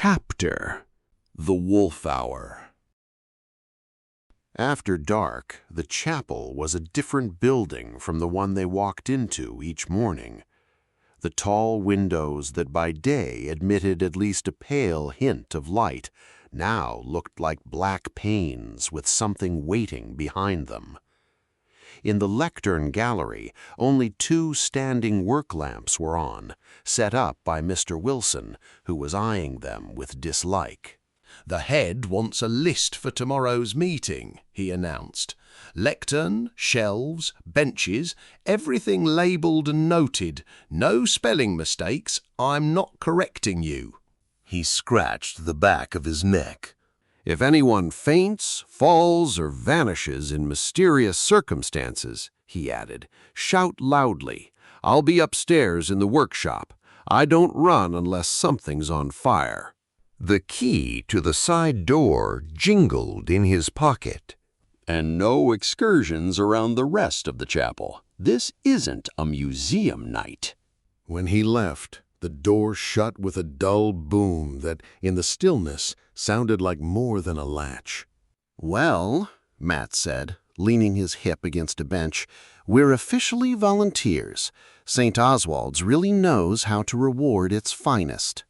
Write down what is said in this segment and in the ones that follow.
Chapter: The Wolf Hour. After dark, the chapel was a different building from the one they walked into each morning. The tall windows that by day admitted at least a pale hint of light now looked like black panes with something waiting behind them. In the lectern gallery, only 2 standing work lamps were on, set up by Mr. Wilson, who was eyeing them with dislike. "The head wants a list for tomorrow's meeting," he announced. "Lectern, shelves, benches, everything labelled and noted. No spelling mistakes. I'm not correcting you." He scratched the back of his neck. "If anyone faints, falls, or vanishes in mysterious circumstances," he added, "shout loudly. I'll be upstairs in the workshop. I don't run unless something's on fire." The key to the side door jingled in his pocket. "And no excursions around the rest of the chapel. This isn't a museum night." When he left, the door shut with a dull boom that, in the stillness, sounded like more than a latch. "Well," Matt said, leaning his hip against a bench, "we're officially volunteers. St. Oswald's really knows how to reward its finest."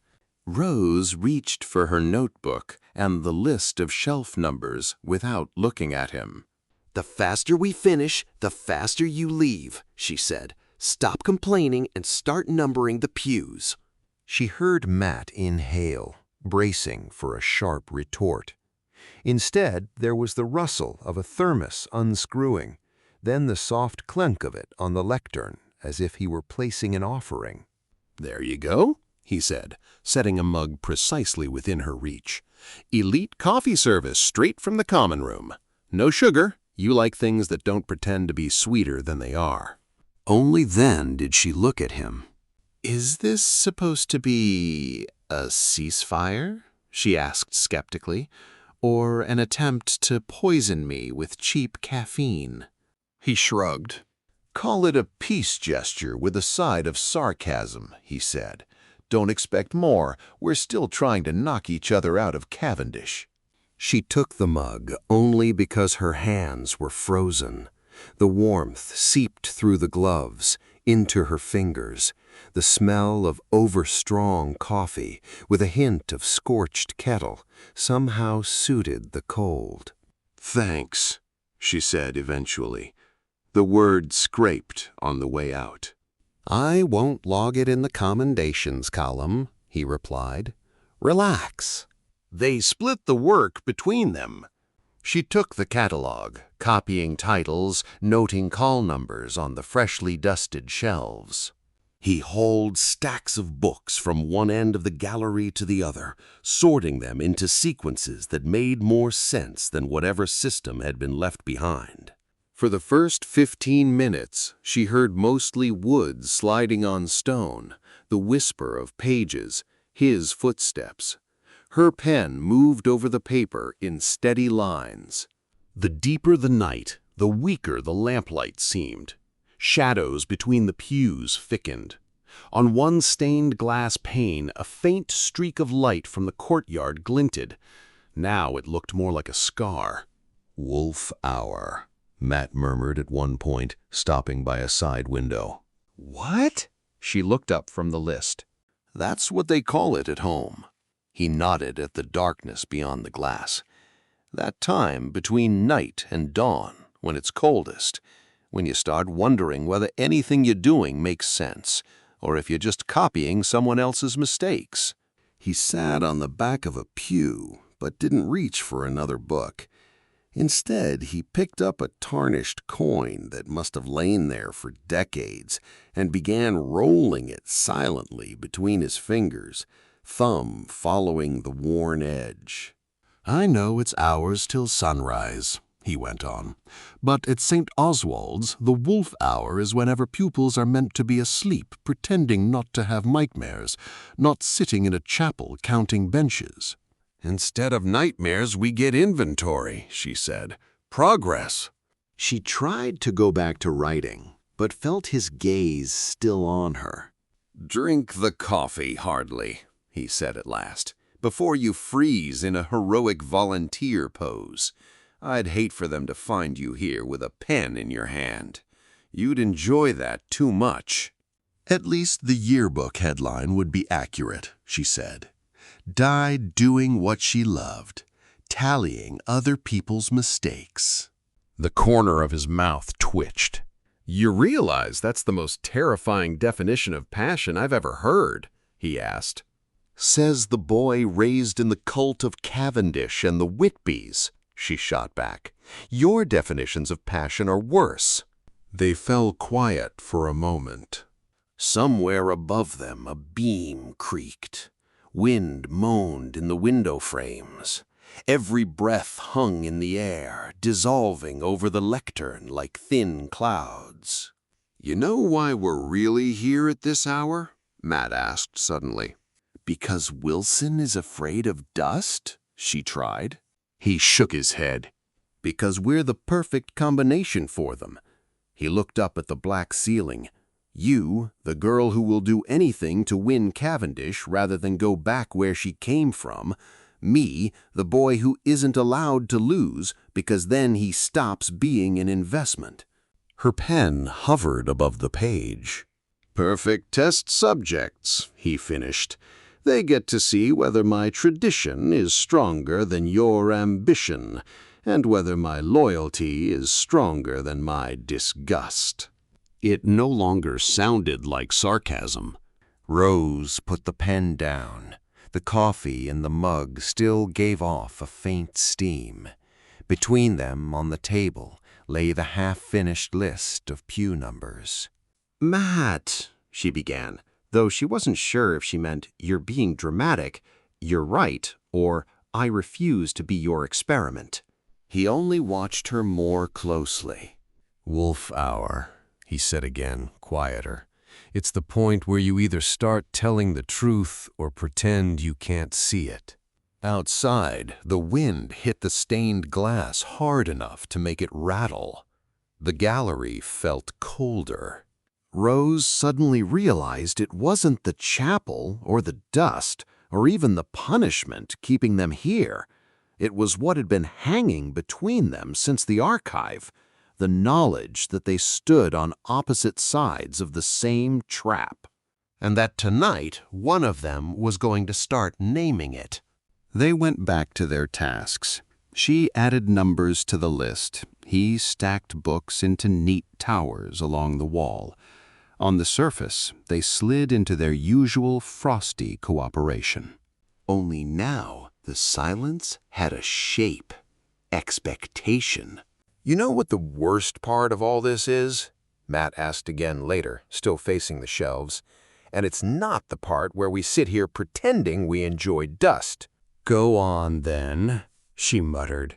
Rose reached for her notebook and the list of shelf numbers without looking at him. "The faster we finish, the faster you leave," she said. "Stop complaining and start numbering the pews." She heard Matt inhale, bracing for a sharp retort. Instead, there was the rustle of a thermos unscrewing, then the soft clunk of it on the lectern, as if he were placing an offering. "There you go," he said, setting a mug precisely within her reach. "Elite coffee service straight from the common room. No sugar. You like things that don't pretend to be sweeter than they are." Only then did she look at him. "Is this supposed to be a ceasefire?" she asked skeptically, "or an attempt to poison me with cheap caffeine?" He shrugged. "Call it a peace gesture with a side of sarcasm," he said. "Don't expect more. We're still trying to knock each other out of Cavendish." She took the mug only because her hands were frozen. The warmth seeped through the gloves, into her fingers. The smell of over-strong coffee, with a hint of scorched kettle, somehow suited the cold. "Thanks," she said eventually. The word scraped on the way out. "I won't log it in the commendations column," he replied. "Relax." They split the work between them. She took the catalog, copying titles, noting call numbers on the freshly dusted shelves. He hauled stacks of books from one end of the gallery to the other, sorting them into sequences that made more sense than whatever system had been left behind. For the first 15 minutes, she heard mostly wood sliding on stone, the whisper of pages, his footsteps. Her pen moved over the paper in steady lines. The deeper the night, the weaker the lamplight seemed. Shadows between the pews thickened. On one stained glass pane, a faint streak of light from the courtyard glinted. Now it looked more like a scar. "Wolf Hour," Matt murmured at one point, stopping by a side window. "What?" She looked up from the list. "That's what they call it at home." He nodded at the darkness beyond the glass. "That time between night and dawn, when it's coldest, when you start wondering whether anything you're doing makes sense, or if you're just copying someone else's mistakes." He sat on the back of a pew, but didn't reach for another book. Instead, he picked up a tarnished coin that must have lain there for decades and began rolling it silently between his fingers, thumb following the worn edge. "I know it's hours till sunrise," he went on, "but at St. Oswald's, the wolf hour is whenever pupils are meant to be asleep, pretending not to have nightmares, not sitting in a chapel counting benches." "Instead of nightmares, we get inventory," she said. "Progress." She tried to go back to writing, but felt his gaze still on her. "Drink the coffee, Hartley," he said at last. before you freeze in a heroic volunteer pose. I'd hate for them to find you here with a pen in your hand. You'd enjoy that too much." At least the yearbook headline would be accurate, she said. Died doing what she loved, tallying other people's mistakes. The corner of his mouth twitched. "You realize that's the most terrifying definition of passion I've ever heard?" he asked. Says the boy raised in the cult of Cavendish and the Whitbys, she shot back. Your definitions of passion are worse. They fell quiet for a moment. Somewhere above them a beam creaked. Wind moaned in the window frames. Every breath hung in the air, dissolving over the lectern like thin clouds. "You know why we're really here at this hour?" Matt asked suddenly. "Because Wilson is afraid of dust?" she tried. He shook his head. "Because we're the perfect combination for them." He looked up at the black ceiling. "You, the girl who will do anything to win Cavendish rather than go back where she came from. Me, the boy who isn't allowed to lose because then he stops being an investment." Her pen hovered above the page. "Perfect test subjects," he finished. "They get to see whether my tradition is stronger than your ambition, and whether my loyalty is stronger than my disgust." It no longer sounded like sarcasm. Rose put the pen down. The coffee in the mug still gave off a faint steam. Between them, on the table, lay the half-finished list of pew numbers. "Matt," she began, though she wasn't sure if she meant "you're being dramatic," "you're right," or "I refuse to be your experiment." He only watched her more closely. "Wolf hour," he said again, quieter. "It's the point where you either start telling the truth or pretend you can't see it." Outside, the wind hit the stained glass hard enough to make it rattle. The gallery felt colder. Rose suddenly realized it wasn't the chapel or the dust or even the punishment keeping them here. It was what had been hanging between them since the archive, the knowledge that they stood on opposite sides of the same trap, and that tonight one of them was going to start naming it. They went back to their tasks. She added numbers to the list. He stacked books into neat towers along the wall. On the surface, they slid into their usual frosty cooperation. Only now, the silence had a shape, expectation. "You know what the worst part of all this is?" Matt asked again later, still facing the shelves. "And it's not the part where we sit here pretending we enjoy dust." "Go on, then," she muttered.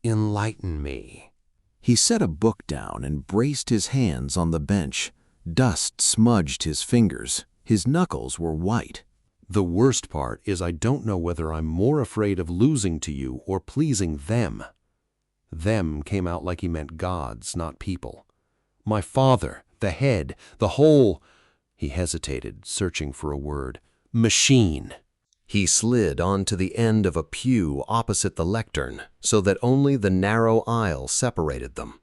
"Enlighten me." He set a book down and braced his hands on the bench. Dust smudged his fingers. His knuckles were white. "The worst part is I don't know whether I'm more afraid of losing to you or pleasing them." Them came out like he meant gods, not people. "My father, the head, the whole—" He hesitated, searching for a word. "Machine." He slid onto the end of a pew opposite the lectern, so that only the narrow aisle separated them.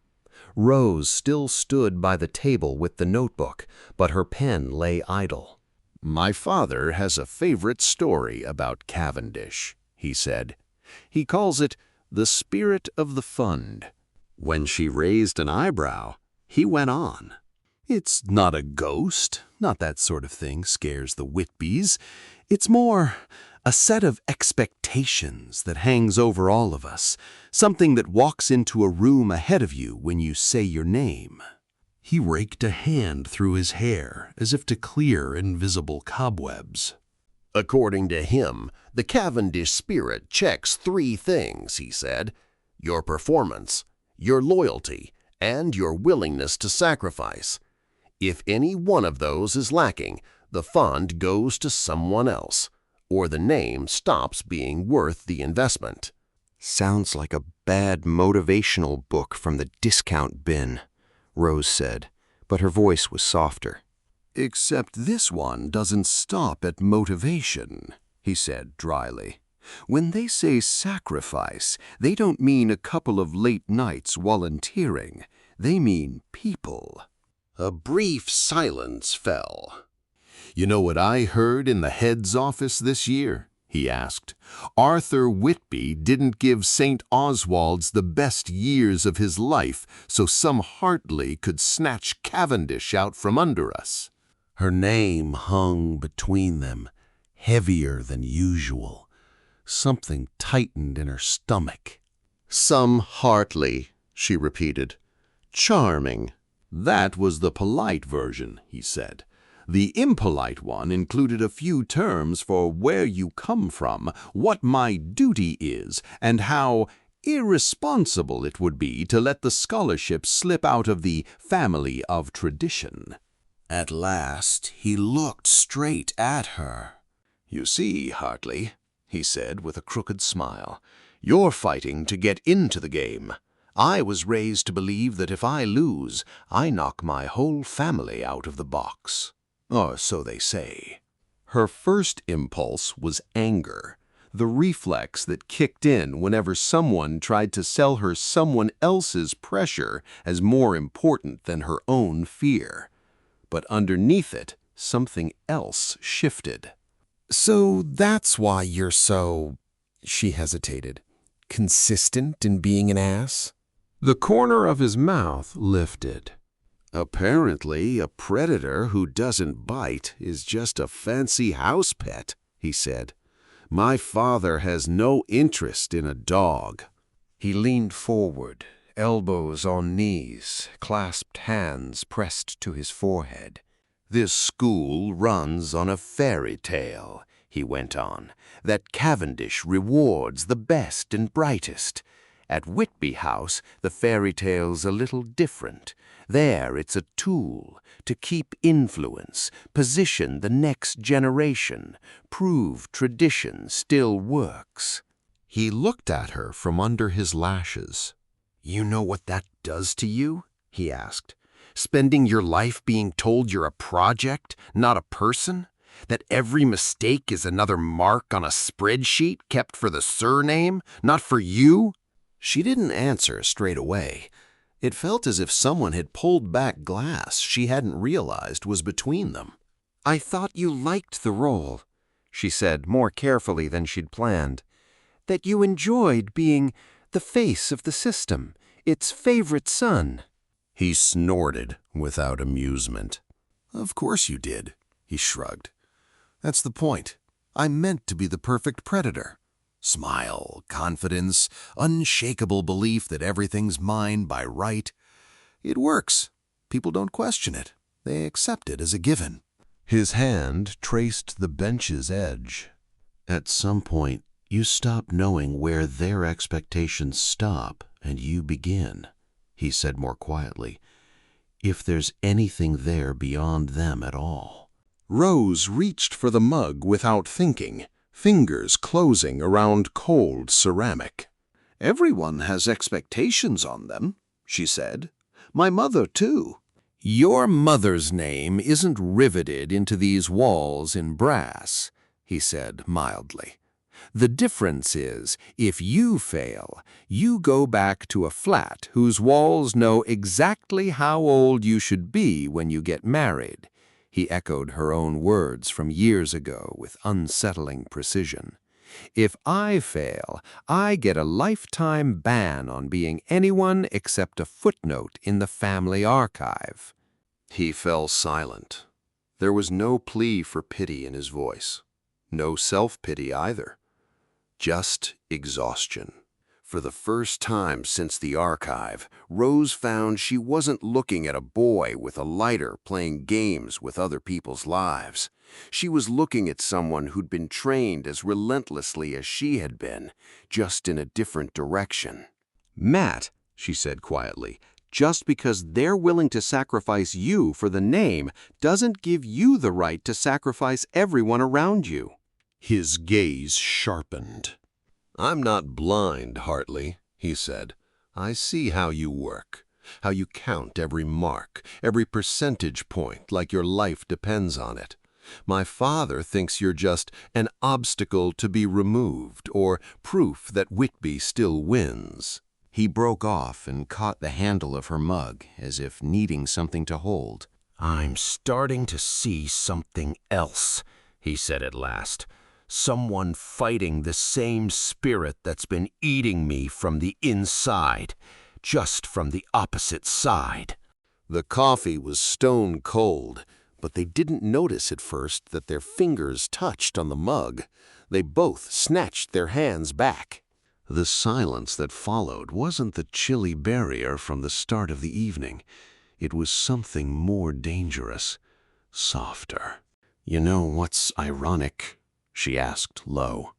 Rose still stood by the table with the notebook, but her pen lay idle. "My father has a favorite story about Cavendish," he said. "He calls it the spirit of the fund." When she raised an eyebrow, he went on. "It's not a ghost, not that sort of thing scares the Whitbys. It's more a set of expectations that hangs over all of us, something that walks into a room ahead of you when you say your name." He raked a hand through his hair as if to clear invisible cobwebs. According to him, the Cavendish spirit checks 3 things, he said: your performance, your loyalty, and your willingness to sacrifice. If any one of those is lacking, the fund goes to someone else, or the name stops being worth the investment. "Sounds like a bad motivational book from the discount bin," Rose said, but her voice was softer. "Except this one doesn't stop at motivation," he said dryly. When they say sacrifice, they don't mean a couple of late nights volunteering. They mean people." A brief silence fell. "You know what I heard in the head's office this year?" he asked. "Arthur Whitby didn't give St. Oswald's the best years of his life so some Hartley could snatch Cavendish out from under us." Her name hung between them, heavier than usual. Something tightened in her stomach. "Some Hartley," she repeated. "Charming." That was the polite version, he said. The impolite one included a few terms for where you come from, what my duty is, and how irresponsible it would be to let the scholarship slip out of the family of tradition. At last he looked straight at her. "You see, Hartley," he said with a crooked smile, "you're fighting to get into the game. I was raised to believe that if I lose, I knock my whole family out of the box. Or so they say." Her first impulse was anger, the reflex that kicked in whenever someone tried to sell her someone else's pressure as more important than her own fear. But underneath it, something else shifted. "So that's why you're so," she hesitated, "consistent in being an ass?" The corner of his mouth lifted. "Apparently, a predator who doesn't bite is just a fancy house pet," he said. "My father has no interest in a dog." He leaned forward, elbows on knees, clasped hands pressed to his forehead. "This school runs on a fairy tale," he went on, "that Cavendish rewards the best and brightest. At Whitby House, the fairy tale's a little different. There, it's a tool to keep influence, position the next generation, prove tradition still works." He looked at her from under his lashes. "You know what that does to you?" he asked. "Spending your life being told you're a project, not a person? That every mistake is another mark on a spreadsheet kept for the surname, not for you?" She didn't answer straight away. It felt as if someone had pulled back glass she hadn't realized was between them. "I thought you liked the role," she said more carefully than she'd planned. "That you enjoyed being the face of the system, its favorite son." He snorted without amusement. "Of course you did," he shrugged. "That's the point. I meant to be the perfect predator. Smile, confidence, unshakable belief that everything's mine by right. It works. People don't question it. They accept it as a given." His hand traced the bench's edge. "At some point, you stop knowing where their expectations stop and you begin," he said more quietly. "If there's anything there beyond them at all." Rose reached for the mug without thinking, fingers closing around cold ceramic. "Everyone has expectations on them," she said. "My mother, too." "Your mother's name isn't riveted into these walls in brass," he said mildly. "The difference is, if you fail, you go back to a flat whose walls know exactly how old you should be when you get married." He echoed her own words from years ago with unsettling precision. "If I fail, I get a lifetime ban on being anyone except a footnote in the family archive." He fell silent. There was no plea for pity in his voice. No self-pity either. Just exhaustion. For the first time since the archive, Rose found she wasn't looking at a boy with a lighter playing games with other people's lives. She was looking at someone who'd been trained as relentlessly as she had been, just in a different direction. "Matt," she said quietly, "just because they're willing to sacrifice you for the name doesn't give you the right to sacrifice everyone around you." His gaze sharpened. "I'm not blind, Hartley," he said. "I see how you work, how you count every mark, every percentage point like your life depends on it. My father thinks you're just an obstacle to be removed or proof that Whitby still wins." He broke off and caught the handle of her mug as if needing something to hold. "I'm starting to see something else," he said at last. "Someone fighting the same spirit that's been eating me from the inside, just from the opposite side." The coffee was stone cold, but they didn't notice at first that their fingers touched on the mug. They both snatched their hands back. The silence that followed wasn't the chilly barrier from the start of the evening. It was something more dangerous, softer. "You know what's ironic?" she asked low.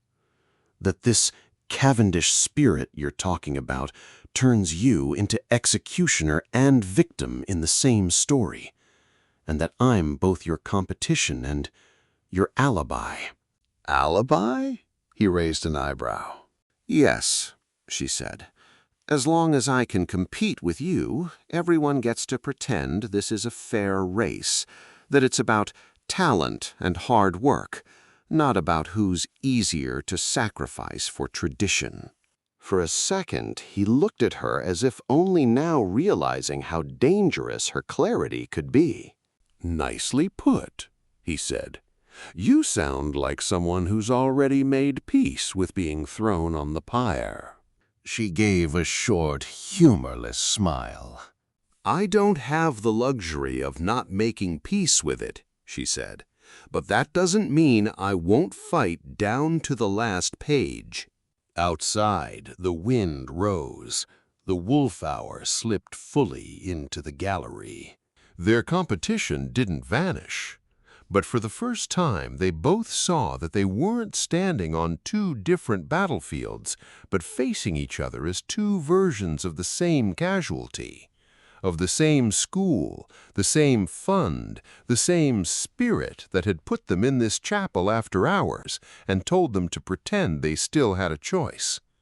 "That this Cavendish spirit you're talking about turns you into executioner and victim in the same story, and that I'm both your competition and your alibi." Alibi? He raised an eyebrow. "Yes," she said. "As long as I can compete with you, everyone gets to pretend this is a fair race, that it's about talent and hard work, not about who's easier to sacrifice for tradition." For a second, he looked at her as if only now realizing how dangerous her clarity could be. "Nicely put," he said. "You sound like someone who's already made peace with being thrown on the pyre." She gave a short, humorless smile. "I don't have the luxury of not making peace with it," she said. "But that doesn't mean I won't fight down to the last page." Outside, the wind rose. The wolf hour slipped fully into the gallery. Their competition didn't vanish, but for the first time they both saw that they weren't standing on two different battlefields, but facing each other as two versions of the same casualty, of the same school, the same fund, the same spirit that had put them in this chapel after hours and told them to pretend they still had a choice.